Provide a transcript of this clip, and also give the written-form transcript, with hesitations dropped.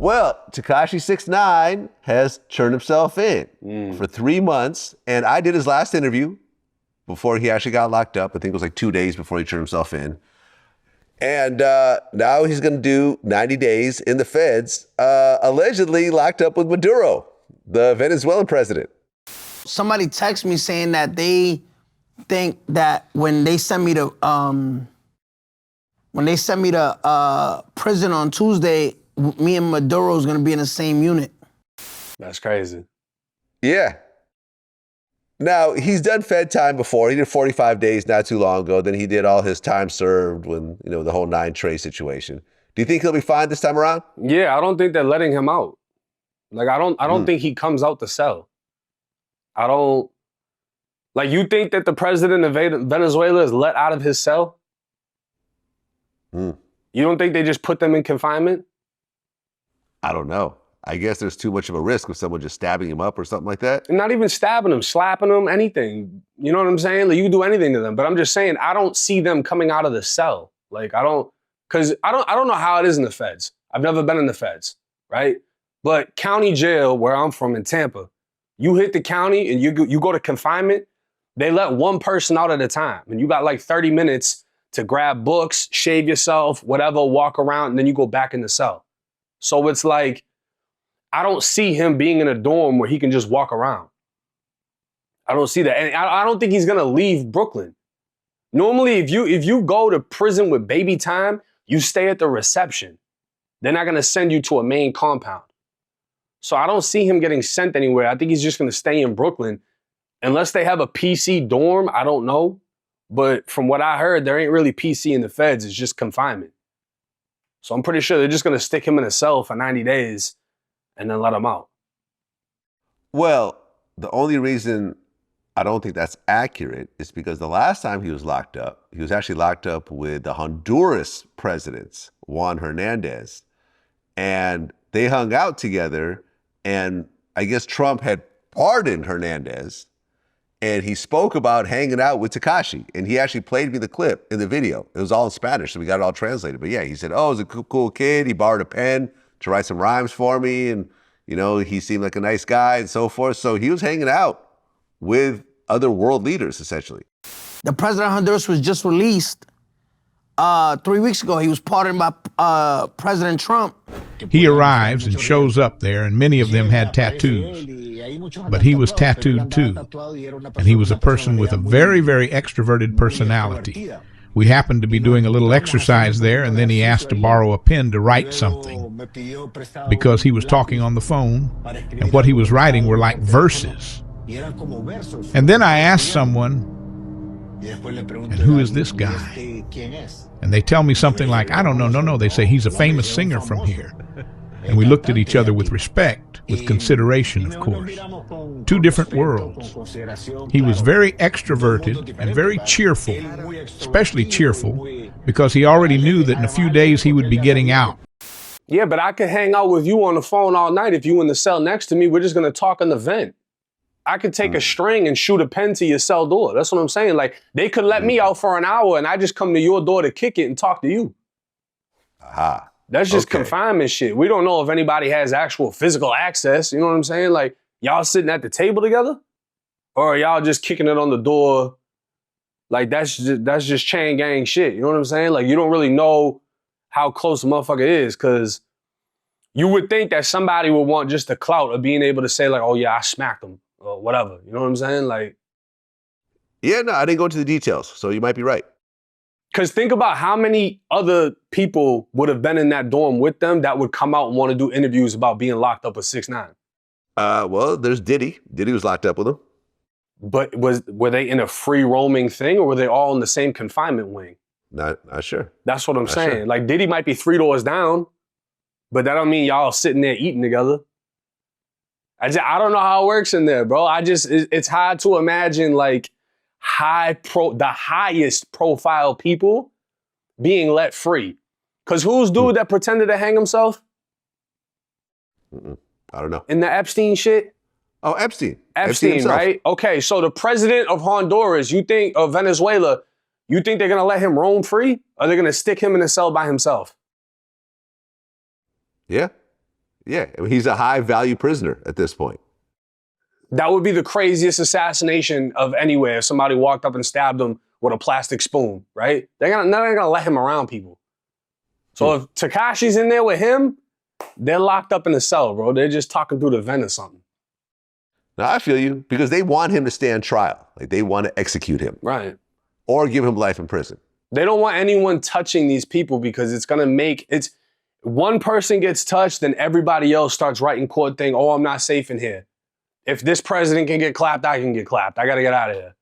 Well, Tekashi 6ix9ine has turned himself in for 3 months. And I did his last interview before he actually got locked up. I think it was like 2 days before he turned himself in. And now he's going to do 90 days in the feds, allegedly locked up with Maduro, the Venezuelan president. Somebody texted me saying that they think that when they send me to prison on Tuesday, me and Maduro is gonna be in the same unit. That's crazy. Yeah. Now, he's done Fed time before. He did 45 days not too long ago. Then he did all his time served when, the whole 9 Trey situation. Do you think he'll be fine this time around? Yeah, I don't think they're letting him out. Like, I don't think he comes out the cell. You think that the president of Venezuela is let out of his cell? You don't think they just put them in confinement? I don't know. I guess there's too much of a risk of someone just stabbing him up or something like that. And not even stabbing him, slapping him, anything. You know what I'm saying? Like, you can do anything to them. But I'm just saying, I don't see them coming out of the cell. Like, because I don't know how it is in the feds. I've never been in the feds, right? But county jail, where I'm from in Tampa, you hit the county and you go to confinement, they let one person out at a time. And you got like 30 minutes to grab books, shave yourself, whatever, walk around, and then you go back in the cell. So it's like, I don't see him being in a dorm where he can just walk around. I don't see that. And I don't think he's gonna leave Brooklyn. Normally, if you go to prison with baby time, you stay at the reception. They're not gonna send you to a main compound. So I don't see him getting sent anywhere. I think he's just gonna stay in Brooklyn. Unless they have a PC dorm, I don't know. But from what I heard, there ain't really PC in the feds, it's just confinement. So I'm pretty sure they're just gonna stick him in a cell for 90 days and then let him out. Well, the only reason I don't think that's accurate is because the last time he was locked up, he was actually locked up with the Honduran President Juan Hernández. And they hung out together, and I guess Trump had pardoned Hernández, and he spoke about hanging out with Tekashi, and he actually played me the clip in the video. It was all in Spanish, so we got it all translated. But yeah, he said, oh, he's a cool kid. He borrowed a pen to write some rhymes for me, and he seemed like a nice guy and so forth. So he was hanging out with other world leaders, essentially. The president of Honduras was just released 3 weeks ago. He was pardoned by President Trump. He arrives and shows up there, and many of them had tattoos. But he was tattooed too, and he was a person with a very, very extroverted personality. We happened to be doing a little exercise there, and then he asked to borrow a pen to write something because he was talking on the phone, and what he was writing were like verses. And then I asked someone, and who is this guy? And they tell me something like, I don't know, no. They say, he's a famous singer from here. And we looked at each other with respect, with consideration, of course. Two different worlds. He was very extroverted and very cheerful, especially cheerful, because he already knew that in a few days he would be getting out. Yeah, but I could hang out with you on the phone all night. If you in the cell next to me, we're just gonna talk on the vent. I could take a string and shoot a pen to your cell door. That's what I'm saying. Like, they could let me out for an hour and I just come to your door to kick it and talk to you. Aha. That's just confinement shit. We don't know if anybody has actual physical access. You know what I'm saying? Like, y'all sitting at the table together? Or are y'all just kicking it on the door? Like, that's just chain gang shit. You know what I'm saying? Like, you don't really know how close a motherfucker is, because you would think that somebody would want just the clout of being able to say, like, oh yeah, I smacked him or whatever. You know what I'm saying? Like, yeah, no, I didn't go into the details, so you might be right. Because think about how many other people would have been in that dorm with them that would come out and want to do interviews about being locked up with 6ix9ine. Well, there's Diddy. Diddy was locked up with him. But were they in a free roaming thing, or were they all in the same confinement wing? Not sure. That's what I'm saying. Sure. Like, Diddy might be 3 doors down, but that don't mean y'all sitting there eating together. I don't know how it works in there, bro. It's hard to imagine, like, the highest profile people being let free. Because who's dude that pretended to hang himself? I don't know. In the Epstein shit? Oh, Epstein. Epstein, right? Okay, so the president of Honduras, of Venezuela, you think they're gonna let him roam free? Or they're gonna stick him in a cell by himself? Yeah. Yeah, I mean, he's a high value prisoner at this point. That would be the craziest assassination of anywhere if somebody walked up and stabbed him with a plastic spoon, right? They're not gonna let him around people. So if Tekashi's in there with him, they're locked up in a cell, bro. They're just talking through the vent or something. Now, I feel you, because they want him to stand trial. Like, they want to execute him. Right. Or give him life in prison. They don't want anyone touching these people because it's gonna make, one person gets touched, then everybody else starts writing court thing, oh, I'm not safe in here. If this president can get clapped, I can get clapped. I gotta get out of here.